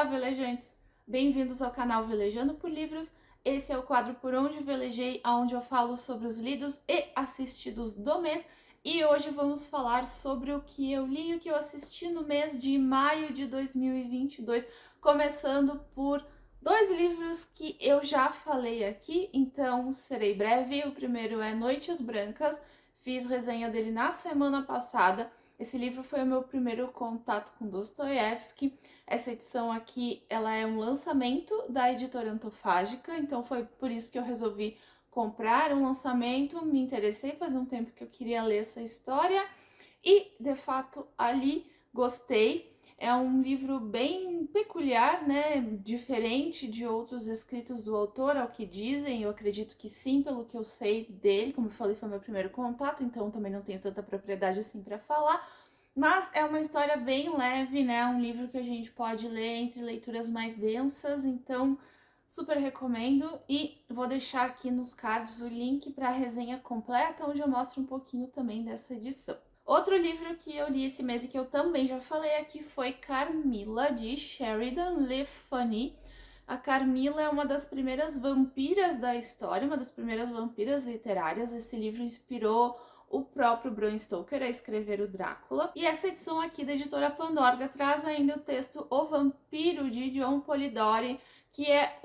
velejantes! Bem-vindos ao canal Velejando por Livros. Esse é o quadro Por Onde Velejei, onde eu falo sobre os lidos e assistidos do mês. E hoje vamos falar sobre o que eu li e o que eu assisti no mês de maio de 2022, começando por dois livros que eu já falei aqui, então serei breve. O primeiro é Noites Brancas, fiz resenha dele na semana passada. Esse livro foi o meu primeiro contato com Dostoiévski. Essa edição aqui, ela é um lançamento da editora Antofágica, então foi por isso que eu resolvi comprar um lançamento. Me interessei, fazia um tempo que eu queria ler essa história e, de fato, ali gostei. É um livro bem peculiar, né? Diferente de outros escritos do autor, ao que dizem. Eu acredito que sim, pelo que eu sei dele. Como eu falei, foi meu primeiro contato, então também não tenho tanta propriedade assim para falar. Mas é uma história bem leve, né? Um livro que a gente pode ler entre leituras mais densas, então super recomendo. E vou deixar aqui nos cards o link para a resenha completa, onde eu mostro um pouquinho também dessa edição. Outro livro que eu li esse mês e que eu também já falei aqui foi Carmilla, de Sheridan Le Fanu. A Carmilla é uma das primeiras vampiras da história, uma das primeiras vampiras literárias. Esse livro inspirou o próprio Bram Stoker a escrever o Drácula. E essa edição aqui da editora Pandorga traz ainda o texto O Vampiro, de John Polidori, que é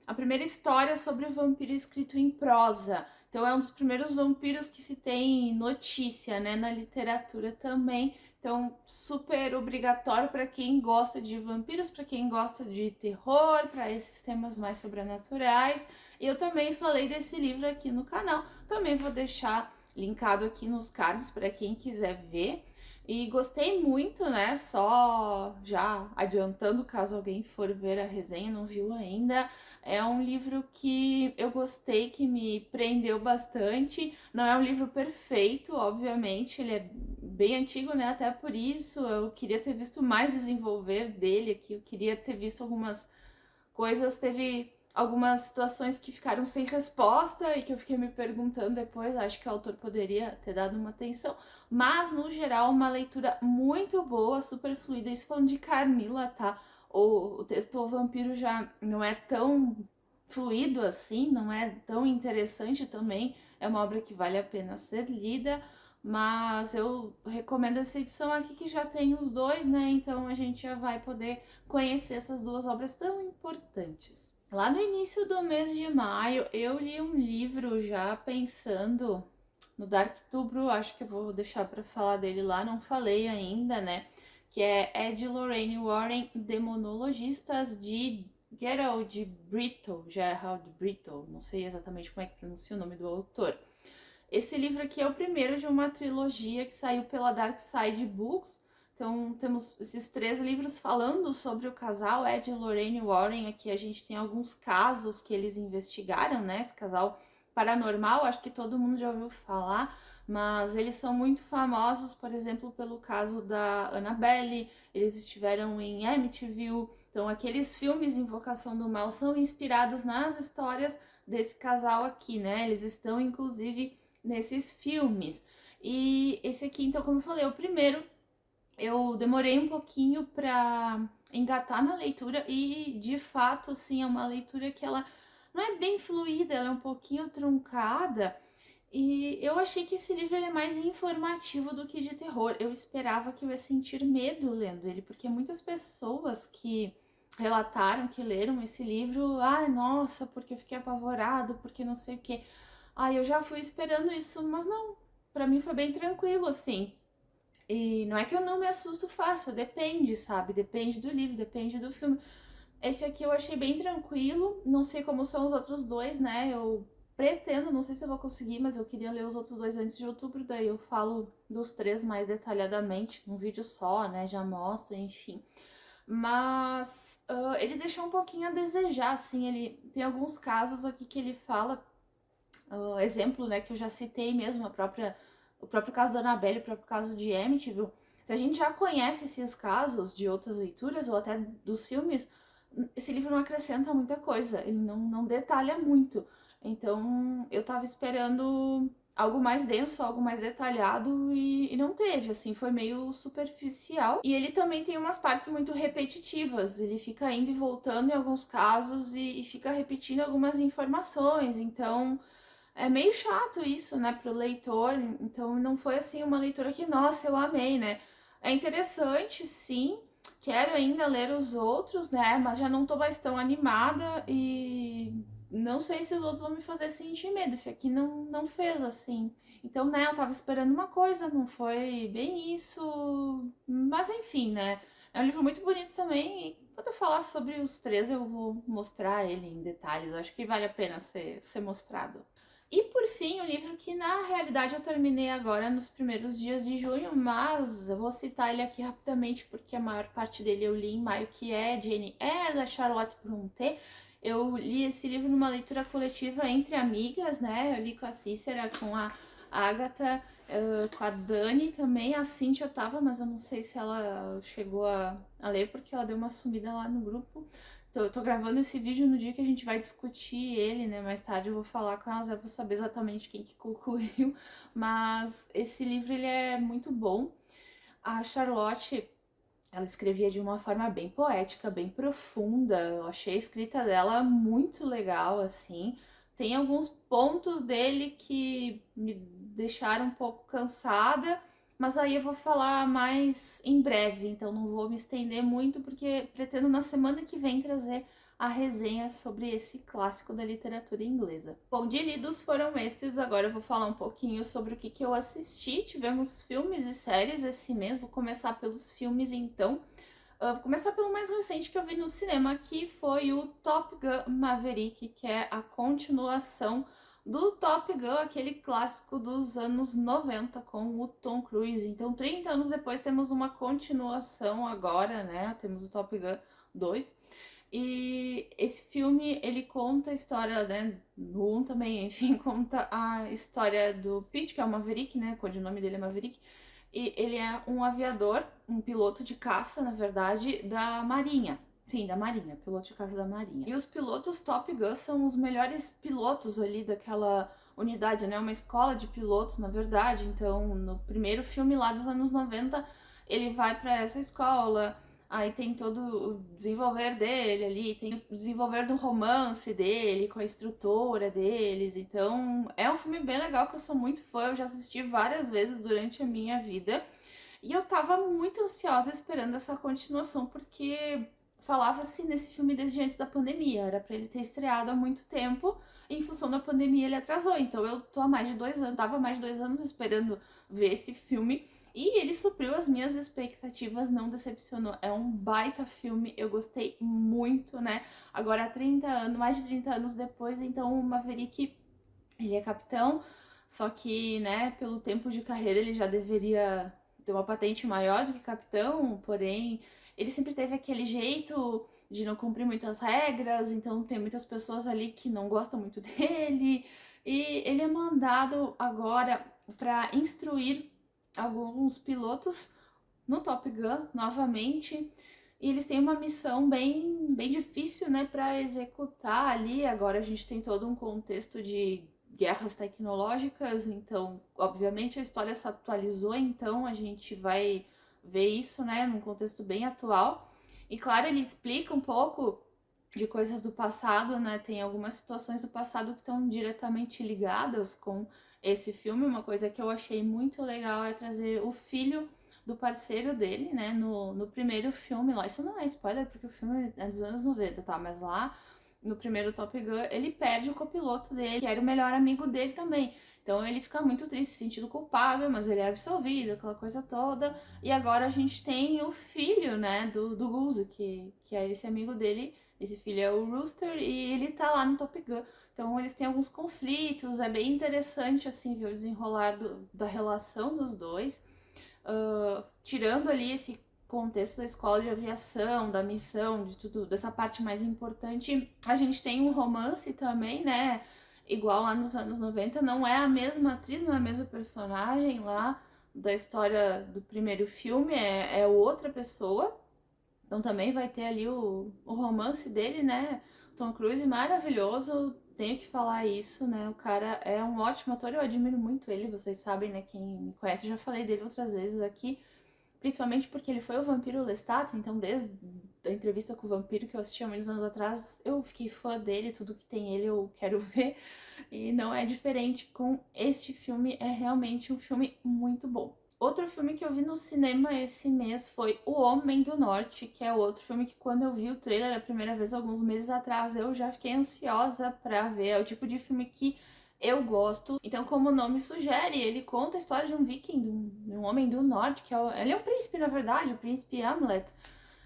a primeira história sobre o vampiro escrito em prosa. Então é um dos primeiros vampiros que se tem notícia, né, na literatura também. Então, super obrigatório para quem gosta de vampiros, para quem gosta de terror, para esses temas mais sobrenaturais. E eu também falei desse livro aqui no canal, também vou deixar linkado aqui nos cards para quem quiser ver. E gostei muito, né? Só já adiantando, caso alguém for ver a resenha, não viu ainda. É um livro que eu gostei, que me prendeu bastante. Não é um livro perfeito, obviamente, ele é bem antigo, né? Até por isso eu queria ter visto mais desenvolver dele aqui, eu queria ter visto algumas coisas, teve algumas situações que ficaram sem resposta e que eu fiquei me perguntando depois. Acho que o autor poderia ter dado uma atenção, mas no geral uma leitura muito boa, super fluida. Isso falando de Carmilla, tá? O texto O Vampiro já não é tão fluido assim, não é tão interessante também, é uma obra que vale a pena ser lida, mas eu recomendo essa edição aqui que já tem os dois, né? Então a gente já vai poder conhecer essas duas obras tão importantes. Lá no início do mês de maio, eu li um livro já pensando no Darktubro, acho que eu vou deixar para falar dele lá, não falei ainda, né? Que é Ed Lorraine Warren, Demonologistas, de Gerald Brittle, não sei exatamente como é que pronuncia o nome do autor. Esse livro aqui é o primeiro de uma trilogia que saiu pela Dark Side Books. Então temos esses três livros falando sobre o casal Ed e Lorraine Warren. Aqui a gente tem alguns casos que eles investigaram, né? Esse casal paranormal, acho que todo mundo já ouviu falar, mas eles são muito famosos, por exemplo, pelo caso da Annabelle. Eles estiveram em Amityville. Então aqueles filmes Invocação do Mal são inspirados nas histórias desse casal aqui, né? Eles estão inclusive nesses filmes. E esse aqui, então, como eu falei, é o primeiro. Eu demorei um pouquinho para engatar na leitura e, de fato, assim, é uma leitura que ela não é bem fluida, ela é um pouquinho truncada. E eu achei que esse livro ele é mais informativo do que de terror. Eu esperava que eu ia sentir medo lendo ele, porque muitas pessoas que relataram que leram esse livro, ai, nossa, porque eu fiquei apavorado, porque não sei o quê. Ai, eu já fui esperando isso, mas não, pra mim foi bem tranquilo, assim. E não é que eu não me assusto fácil, depende, sabe? Depende do livro, depende do filme. Esse aqui eu achei bem tranquilo, não sei como são os outros dois, né? Eu pretendo, não sei se eu vou conseguir, mas eu queria ler os outros dois antes de outubro, daí eu falo dos três mais detalhadamente, num vídeo só, né? Já mostro, enfim. Mas ele deixou um pouquinho a desejar, assim, ele tem alguns casos aqui que ele fala, exemplo, né, que eu já citei mesmo, o próprio caso da Annabelle, o próprio caso de Amityville. Se a gente já conhece esses casos de outras leituras ou até dos filmes, esse livro não acrescenta muita coisa, ele não detalha muito. Então eu tava esperando algo mais denso, algo mais detalhado e não teve, assim, foi meio superficial. E ele também tem umas partes muito repetitivas, ele fica indo e voltando em alguns casos e fica repetindo algumas informações, então é meio chato isso, né, pro leitor, então não foi assim uma leitura que, nossa, eu amei, né? É interessante, sim, quero ainda ler os outros, né, mas já não tô mais tão animada e não sei se os outros vão me fazer sentir medo, esse aqui não fez assim. Então, né, eu tava esperando uma coisa, não foi bem isso, mas enfim, né, é um livro muito bonito também e quando eu falar sobre os três eu vou mostrar ele em detalhes, eu acho que vale a pena ser mostrado. E por fim, o livro que na realidade eu terminei agora nos primeiros dias de junho, mas eu vou citar ele aqui rapidamente porque a maior parte dele eu li em maio, que é Jane Eyre, da Charlotte Brontë. Eu li esse livro numa leitura coletiva entre amigas, né? Eu li com a Cícera, com a Agatha, com a Dani também. A Cíntia tava, mas eu não sei se ela chegou a ler porque ela deu uma sumida lá no grupo. Então, eu tô gravando esse vídeo no dia que a gente vai discutir ele, né? Mais tarde eu vou falar com elas, eu vou saber exatamente quem que concluiu. Mas esse livro, ele é muito bom. A Charlotte, ela escrevia de uma forma bem poética, bem profunda. Eu achei a escrita dela muito legal, assim. Tem alguns pontos dele que me deixaram um pouco cansada, mas aí eu vou falar mais em breve, então não vou me estender muito, porque pretendo na semana que vem trazer a resenha sobre esse clássico da literatura inglesa. Bom, de lidos foram esses, agora eu vou falar um pouquinho sobre o que eu assisti. Tivemos filmes e séries esse mês, vou começar pelos filmes então. Vou começar pelo mais recente que eu vi no cinema, que foi o Top Gun Maverick, que é a continuação do Top Gun, aquele clássico dos anos 90 com o Tom Cruise. Então, 30 anos depois, temos uma continuação agora, né? Temos o Top Gun 2. E esse filme, ele conta a história, né? No 1 também, enfim, conta a história do Pete, que é o Maverick, né? O codinome dele é Maverick. E ele é um aviador, um piloto de caça, na verdade, da Marinha. Sim, da Marinha, piloto de caça da Marinha. E os pilotos Top Gun são os melhores pilotos ali daquela unidade, né? Uma escola de pilotos, na verdade. Então, no primeiro filme lá dos anos 90, ele vai para essa escola. Aí tem todo o desenvolver dele ali, tem o desenvolver do romance dele com a instrutora deles. Então, é um filme bem legal que eu sou muito fã, eu já assisti várias vezes durante a minha vida. E eu tava muito ansiosa esperando essa continuação, porque falava-se nesse filme desde antes da pandemia, era pra ele ter estreado há muito tempo, e em função da pandemia ele atrasou. Então eu tô há mais de 2 anos, tava há mais de 2 anos esperando ver esse filme. E ele supriu as minhas expectativas, não decepcionou. É um baita filme, eu gostei muito, né? Agora 30 anos, mais de 30 anos depois, então o Maverick, ele é capitão, só que, né, pelo tempo de carreira ele já deveria ter uma patente maior do que capitão, porém, ele sempre teve aquele jeito de não cumprir muitas regras, então tem muitas pessoas ali que não gostam muito dele, e ele é mandado agora para instruir alguns pilotos no Top Gun novamente. E eles têm uma missão bem difícil, né, para executar ali. Agora a gente tem todo um contexto de guerras tecnológicas, então, obviamente, a história se atualizou, então a gente vai ver isso, né, num contexto bem atual. E claro, ele explica um pouco de coisas do passado, né? Tem algumas situações do passado que estão diretamente ligadas com esse filme. Uma coisa que eu achei muito legal é trazer o filho do parceiro dele, né, no primeiro filme lá. Isso não é spoiler, porque o filme é dos anos 90, tá? Mas lá, no primeiro Top Gun, ele perde o copiloto dele, que era o melhor amigo dele também. Então ele fica muito triste, se sentindo culpado, mas ele é absolvido, aquela coisa toda. E agora a gente tem o filho, né, do Goose, que é esse amigo dele. Esse filho é o Rooster e ele tá lá no Top Gun. Então eles têm alguns conflitos, é bem interessante assim ver o desenrolar da relação dos dois. Tirando ali esse contexto da escola de aviação, da missão, de tudo, dessa parte mais importante, a gente tem um romance também, né? Igual lá nos anos 90, não é a mesma atriz, não é a mesma personagem lá da história do primeiro filme, é outra pessoa. Então também vai ter ali o romance dele, né? Tom Cruise maravilhoso, tenho que falar isso, né? O cara é um ótimo ator, eu admiro muito ele, vocês sabem, né? Quem me conhece, eu já falei dele outras vezes aqui, principalmente porque ele foi o vampiro Lestat, então desde a entrevista com o vampiro que eu assisti há muitos anos atrás, eu fiquei fã dele, tudo que tem ele eu quero ver, e não é diferente com este filme, é realmente um filme muito bom. Outro filme que eu vi no cinema esse mês foi O Homem do Norte, que é outro filme que quando eu vi o trailer a primeira vez, alguns meses atrás, eu já fiquei ansiosa pra ver. É o tipo de filme que eu gosto. Então, como o nome sugere, ele conta a história de um viking, de um homem do norte, ele é um príncipe, na verdade, o príncipe Hamlet.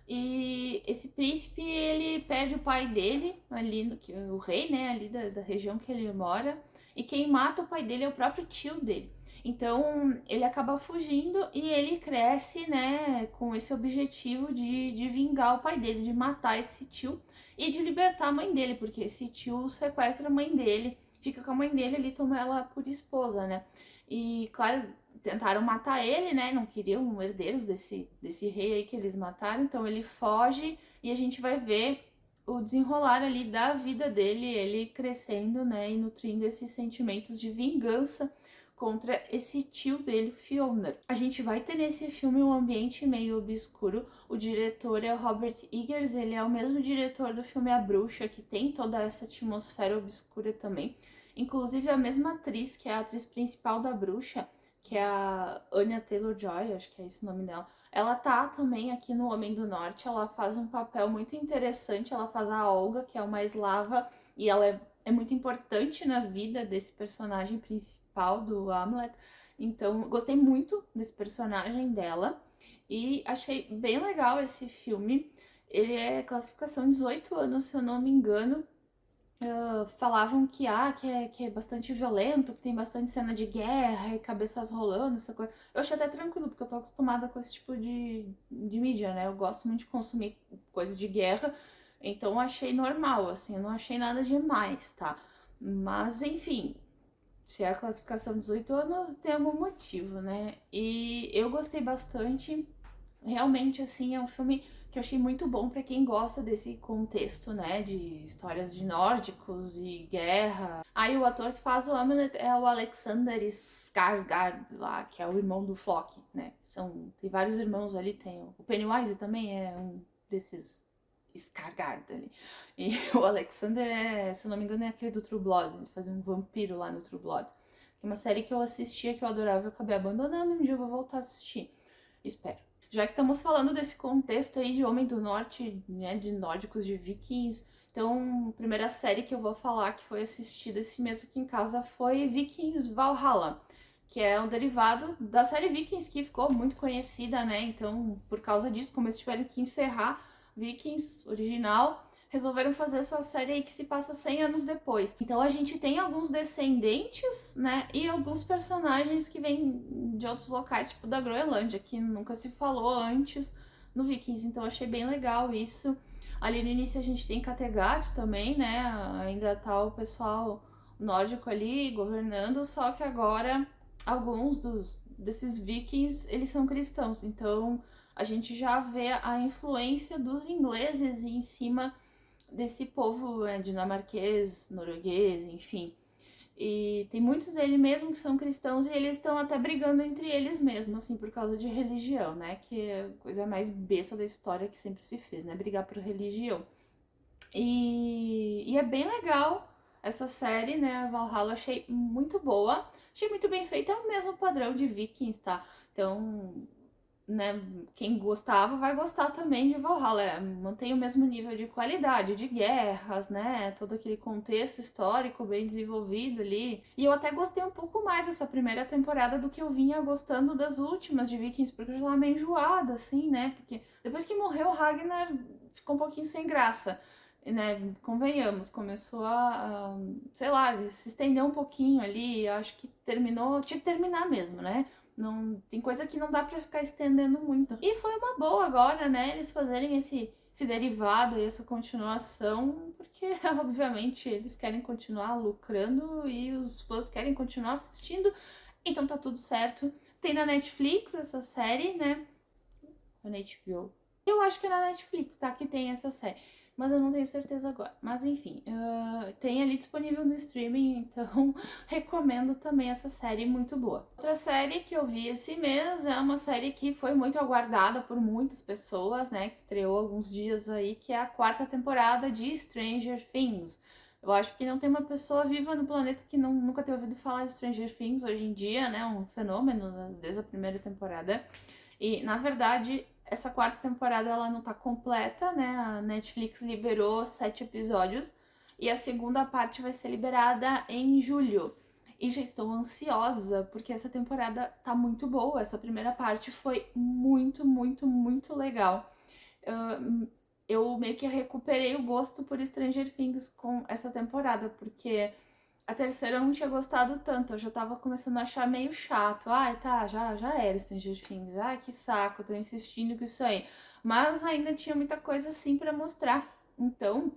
E esse príncipe, ele perde o pai dele, ali, o rei, né, ali da região que ele mora. E quem mata o pai dele é o próprio tio dele. Então, ele acaba fugindo e ele cresce, né, com esse objetivo de vingar o pai dele, de matar esse tio e de libertar a mãe dele, porque esse tio sequestra a mãe dele, fica com a mãe dele ali, toma ela por esposa, né? E, claro, tentaram matar ele, né? Não queriam herdeiros desse rei aí que eles mataram, então ele foge e a gente vai ver o desenrolar ali da vida dele, ele crescendo, né, e nutrindo esses sentimentos de vingança contra esse tio dele, Fiona. A gente vai ter nesse filme um ambiente meio obscuro. O diretor é o Robert Eggers, ele é o mesmo diretor do filme A Bruxa, que tem toda essa atmosfera obscura também. Inclusive a mesma atriz, que é a atriz principal da Bruxa, que é a Anya Taylor-Joy, acho que é esse o nome dela. Ela tá também aqui no Homem do Norte, ela faz um papel muito interessante, ela faz a Olga, que é uma eslava, e ela é muito importante na vida desse personagem principal do Hamlet. Então, gostei muito desse personagem dela e achei bem legal esse filme. Ele é classificação 18 anos, se eu não me engano. Falavam que é bastante violento, que tem bastante cena de guerra e cabeças rolando, essa coisa. Eu achei até tranquilo, porque eu tô acostumada com esse tipo de mídia, né? Eu gosto muito de consumir coisas de guerra, então eu achei normal, assim, eu não achei nada demais, tá? Mas, enfim, se é a classificação 18 anos, tem algum motivo, né? E eu gostei bastante. Realmente, assim, é um filme que eu achei muito bom pra quem gosta desse contexto, né, de histórias de nórdicos e guerra. Aí o ator que faz o Hamlet é o Alexander Skarsgård lá, que é o irmão do Flock, né? Tem vários irmãos ali, tem o Pennywise também é um desses Skarsgård ali. E o Alexander se eu não me engano, é aquele do True Blood, ele fazia um vampiro lá no True Blood. Que é uma série que eu assistia, que eu adorava, eu acabei abandonando, um dia eu vou voltar a assistir. Espero. Já que estamos falando desse contexto aí de Homem do Norte, né, de nórdicos, de vikings, então a primeira série que eu vou falar que foi assistida esse mês aqui em casa foi Vikings Valhalla, que é um derivado da série Vikings que ficou muito conhecida, né? Então, por causa disso, como eles tiveram que encerrar Vikings original, resolveram fazer essa série aí que se passa 100 anos depois. Então a gente tem alguns descendentes, né, e alguns personagens que vêm de outros locais, tipo da Groenlândia, que nunca se falou antes no Vikings. Então eu achei bem legal isso. Ali no início a gente tem Kattegat também, né, ainda tá o pessoal nórdico ali governando, só que agora alguns desses vikings, eles são cristãos. Então a gente já vê a influência dos ingleses em cima desse povo dinamarquês, norueguês, enfim. E tem muitos deles mesmo que são cristãos e eles estão até brigando entre eles mesmos, assim, por causa de religião, né? Que é a coisa mais besta da história que sempre se fez, né? Brigar por religião. E é bem legal essa série, né? A Valhalla achei muito boa. Achei muito bem feita, é o mesmo padrão de Vikings, tá? Então, né, quem gostava vai gostar também de Valhalla. Mantém o mesmo nível de qualidade, de guerras, né? Todo aquele contexto histórico bem desenvolvido ali. E eu até gostei um pouco mais dessa primeira temporada do que eu vinha gostando das últimas de Vikings, porque eu já tava meio enjoada, assim, né? Porque depois que morreu o Ragnar, ficou um pouquinho sem graça. Né, convenhamos, começou sei lá, se estender um pouquinho ali, acho que terminou, tinha que terminar mesmo, né? Não, tem coisa que não dá pra ficar estendendo muito. E foi uma boa agora, né, eles fazerem esse derivado e essa continuação, porque obviamente eles querem continuar lucrando e os fãs querem continuar assistindo, então tá tudo certo. Tem na Netflix essa série, né? Na HBO. Eu acho que é na Netflix, tá? Que tem essa série. mas eu não tenho certeza agora. Mas enfim, tem ali disponível no streaming, então recomendo também essa série, muito boa. Outra série que eu vi esse mês é uma série que foi muito aguardada por muitas pessoas, né, que estreou há alguns dias aí, que é a 4ª temporada de Stranger Things. Eu acho que não tem uma pessoa viva no planeta que nunca tenha ouvido falar de Stranger Things hoje em dia, né, um fenômeno, né, desde a primeira temporada. E, na verdade, essa 4ª temporada ela não tá completa, né? A Netflix liberou 7 episódios e a segunda parte vai ser liberada em julho. E já estou ansiosa, porque essa temporada tá muito boa. Essa primeira parte foi muito, muito, muito legal. Eu meio que recuperei o gosto por Stranger Things com essa temporada, porque a terceira eu não tinha gostado tanto, eu já tava começando a achar meio chato. Ai, tá, já era Stranger Things. Ai, que saco, tô insistindo com isso aí. Mas ainda tinha muita coisa assim pra mostrar. Então,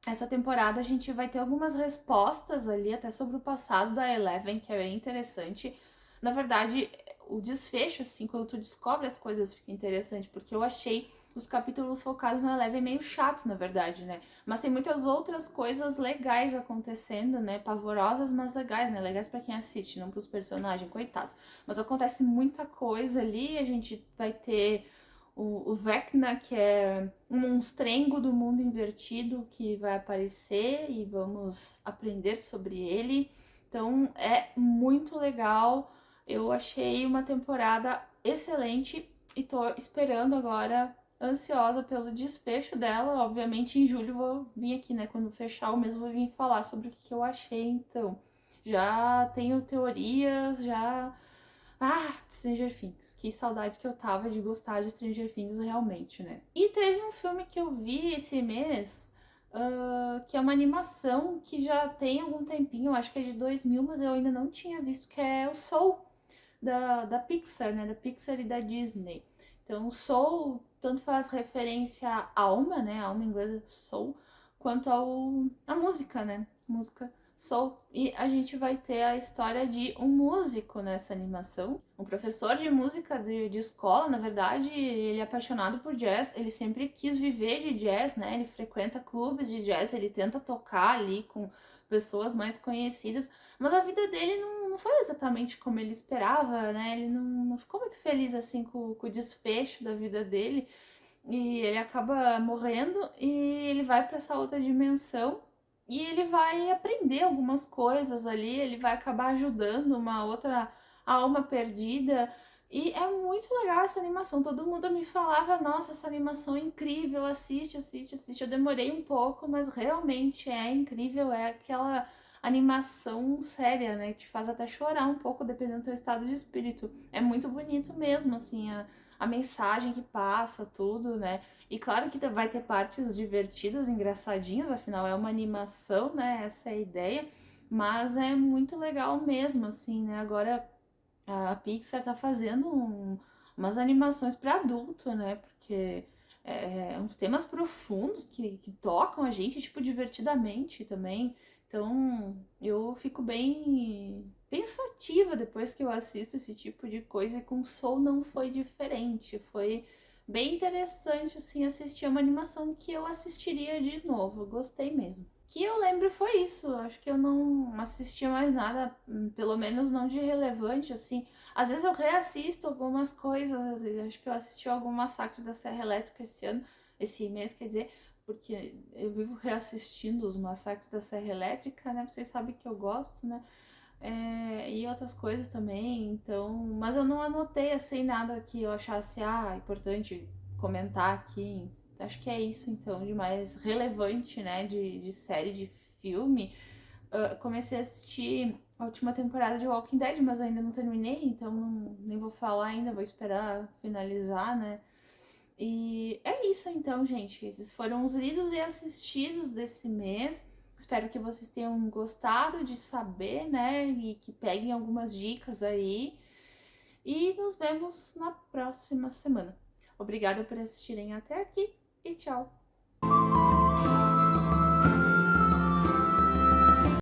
essa temporada a gente vai ter algumas respostas ali, até sobre o passado da Eleven, que é bem interessante. Na verdade, o desfecho, assim, quando tu descobre as coisas, fica interessante, porque eu achei os capítulos focados na Eleven meio chatos, na verdade, né? Mas tem muitas outras coisas legais acontecendo, né? Pavorosas, mas legais, né? Legais pra quem assiste, não pros personagens, coitados. Mas acontece muita coisa ali, a gente vai ter o Vecna, que é um monstrengo do mundo invertido que vai aparecer e vamos aprender sobre ele. Então é muito legal. Eu achei uma temporada excelente e tô esperando agora, ansiosa pelo desfecho dela. Obviamente em julho vou vir aqui, né? Quando fechar o mês vou vir falar sobre o que eu achei. Então já tenho teorias, já Stranger Things. Que saudade que eu tava de gostar de Stranger Things realmente, né? E teve um filme que eu vi esse mês, que é uma animação que já tem algum tempinho, acho que é de 2000, mas eu ainda não tinha visto, que é o Soul, da Pixar, né? Da Pixar e da Disney. Então, o Soul tanto faz referência à alma, né? A alma inglesa Soul, quanto à música, né? Música Soul. E a gente vai ter a história de um músico nessa animação. Um professor de música de escola, na verdade, ele é apaixonado por jazz. Ele sempre quis viver de jazz, né? Ele frequenta clubes de jazz, ele tenta tocar ali com pessoas mais conhecidas. Mas a vida dele não foi exatamente como ele esperava, né? Ele não ficou muito feliz assim com o desfecho da vida dele. E ele acaba morrendo e ele vai para essa outra dimensão e ele vai aprender algumas coisas ali, ele vai acabar ajudando uma outra alma perdida. E é muito legal essa animação. Todo mundo me falava, nossa, essa animação é incrível, assiste, assiste, assiste. Eu demorei um pouco, mas realmente é incrível, é aquela animação séria, né? Que te faz até chorar um pouco, dependendo do teu estado de espírito. É muito bonito mesmo, assim, a mensagem que passa, tudo, né? E claro que vai ter partes divertidas, engraçadinhas, afinal é uma animação, né? Essa é a ideia. Mas é muito legal mesmo, assim, né? Agora a Pixar tá fazendo umas animações para adulto, né? Porque uns temas profundos que tocam a gente, tipo, divertidamente também. Então, eu fico bem pensativa depois que eu assisto esse tipo de coisa, e com Soul não foi diferente. Foi bem interessante, assim, assistir uma animação que eu assistiria de novo. Gostei mesmo. Que eu lembro foi isso. Acho que eu não assistia mais nada, pelo menos não de relevante, assim. Às vezes eu reassisto algumas coisas. Acho que eu assisti algum Massacre da Serra Elétrica esse mês, quer dizer, porque eu vivo reassistindo os Massacres da Serra Elétrica, né? Vocês sabem que eu gosto, né? E outras coisas também, então. Mas eu não anotei assim nada que eu achasse importante comentar aqui. Acho que é isso então, de mais relevante, né? De série, de filme. Comecei a assistir a última temporada de Walking Dead, mas ainda não terminei, então nem vou falar ainda, vou esperar finalizar, né? E é isso então, gente. Esses foram os lidos e assistidos desse mês. Espero que vocês tenham gostado de saber, né? E que peguem algumas dicas aí. E nos vemos na próxima semana. Obrigada por assistirem até aqui e tchau!